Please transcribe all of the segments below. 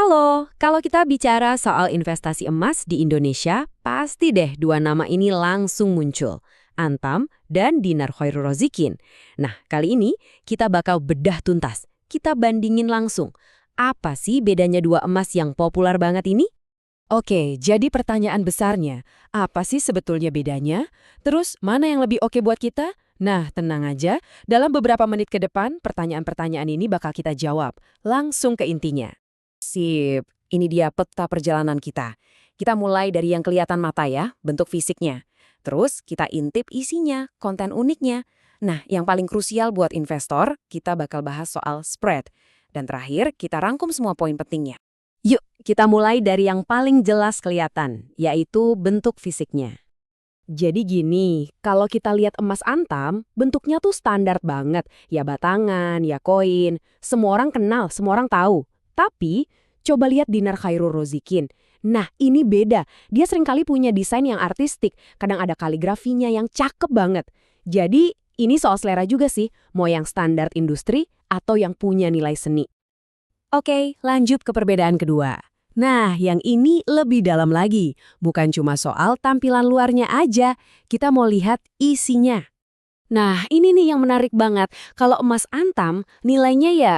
Halo, kalau kita bicara soal investasi emas di Indonesia, pasti deh dua nama ini langsung muncul. Antam dan Dinar Khairul Rozikin. Nah, kali ini kita bakal bedah tuntas. Kita bandingin langsung. Apa sih bedanya dua emas yang populer banget ini? Oke, jadi pertanyaan besarnya, apa sih sebetulnya bedanya? Terus, mana yang lebih oke buat kita? Nah, tenang aja, dalam beberapa menit ke depan, pertanyaan-pertanyaan ini bakal kita jawab. Langsung ke intinya. Sip, ini dia peta perjalanan kita. Kita mulai dari yang kelihatan mata ya, bentuk fisiknya. Terus kita intip isinya, konten uniknya. Nah, yang paling krusial buat investor, kita bakal bahas soal spread. Dan terakhir, kita rangkum semua poin pentingnya. Yuk, kita mulai dari yang paling jelas kelihatan, yaitu bentuk fisiknya. Jadi gini, kalau kita lihat emas antam, bentuknya tuh standar banget. Ya batangan, ya koin. Semua orang kenal, semua orang tahu. Tapi, coba lihat Dinar Khairul Rozikin. Nah, ini beda. Dia seringkali punya desain yang artistik. Kadang ada kaligrafinya yang cakep banget. Jadi, ini soal selera juga sih. Mau yang standar industri atau yang punya nilai seni. Oke, lanjut ke perbedaan kedua. Nah, yang ini lebih dalam lagi. Bukan cuma soal tampilan luarnya aja, kita mau lihat isinya. Nah, ini nih yang menarik banget. Kalau emas antam, nilainya ya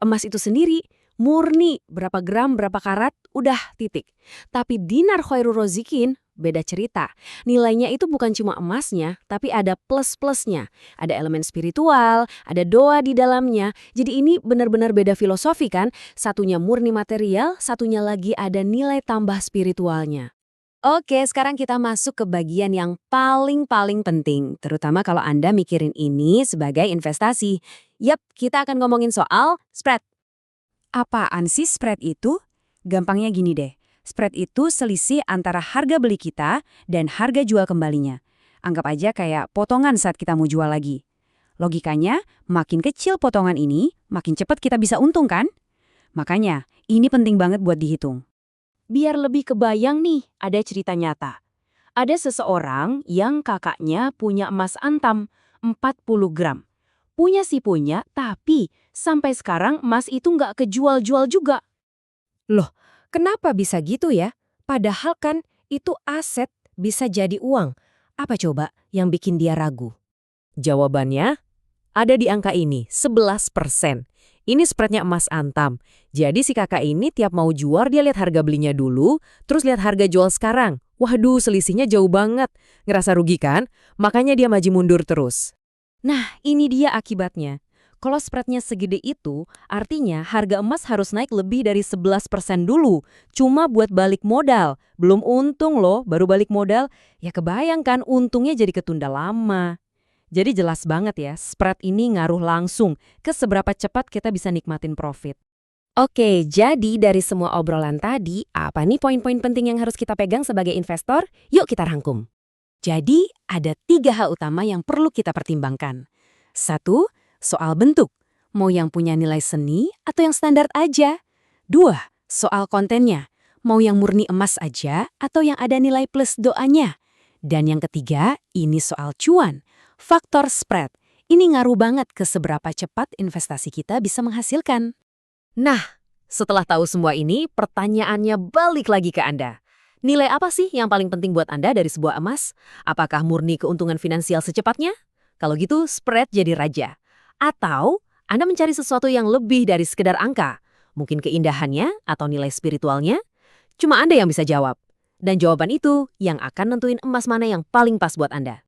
emas itu sendiri. Murni, berapa gram, berapa karat, udah titik. Tapi Dinar Khairul Rozikin beda cerita. Nilainya itu bukan cuma emasnya, tapi ada plus-plusnya. Ada elemen spiritual, ada doa di dalamnya. Jadi ini benar-benar beda filosofi kan? Satunya murni material, satunya lagi ada nilai tambah spiritualnya. Oke, sekarang kita masuk ke bagian yang paling penting, terutama kalau Anda mikirin ini sebagai investasi. Yap, kita akan ngomongin soal spread. Apaan sih spread itu? Gampangnya gini deh. Spread itu selisih antara harga beli kita dan harga jual kembalinya. Anggap aja kayak potongan saat kita mau jual lagi. Logikanya, makin kecil potongan ini, makin cepat kita bisa untung kan? Makanya, ini penting banget buat dihitung. Biar lebih kebayang nih, ada cerita nyata. Ada seseorang yang kakaknya punya emas antam 40 gram. Punya sih punya, tapi sampai sekarang emas itu nggak kejual-jual juga. Loh, kenapa bisa gitu ya? Padahal kan itu aset bisa jadi uang. Apa coba yang bikin dia ragu? Jawabannya ada di angka ini, 11%. Ini spreadnya emas antam. Jadi si kakak ini tiap mau jual dia lihat harga belinya dulu, terus lihat harga jual sekarang. Waduh, selisihnya jauh banget. Ngerasa rugi kan? Makanya dia maju mundur terus. Nah, ini dia akibatnya. Kalau spreadnya segede itu, artinya harga emas harus naik lebih dari 11% dulu. Cuma buat balik modal. Belum untung loh, baru balik modal. Ya kebayangkan untungnya jadi ketunda lama. Jadi jelas banget ya, spread ini ngaruh langsung ke seberapa cepat kita bisa nikmatin profit. Oke, jadi dari semua obrolan tadi, apa nih poin-poin penting yang harus kita pegang sebagai investor? Yuk kita rangkum. Jadi, ada 3 hal utama yang perlu kita pertimbangkan. 1. Soal bentuk. Mau yang punya nilai seni atau yang standar aja? 2. Soal kontennya. Mau yang murni emas aja atau yang ada nilai plus doanya? Dan yang ketiga, ini soal cuan. Faktor spread. Ini ngaruh banget ke seberapa cepat investasi kita bisa menghasilkan. Nah, setelah tahu semua ini, pertanyaannya balik lagi ke Anda. Nilai apa sih yang paling penting buat Anda dari sebuah emas? Apakah murni keuntungan finansial secepatnya? Kalau gitu, spread jadi raja. Atau Anda mencari sesuatu yang lebih dari sekedar angka? Mungkin keindahannya atau nilai spiritualnya? Cuma Anda yang bisa jawab. Dan jawaban itu yang akan nentuin emas mana yang paling pas buat Anda.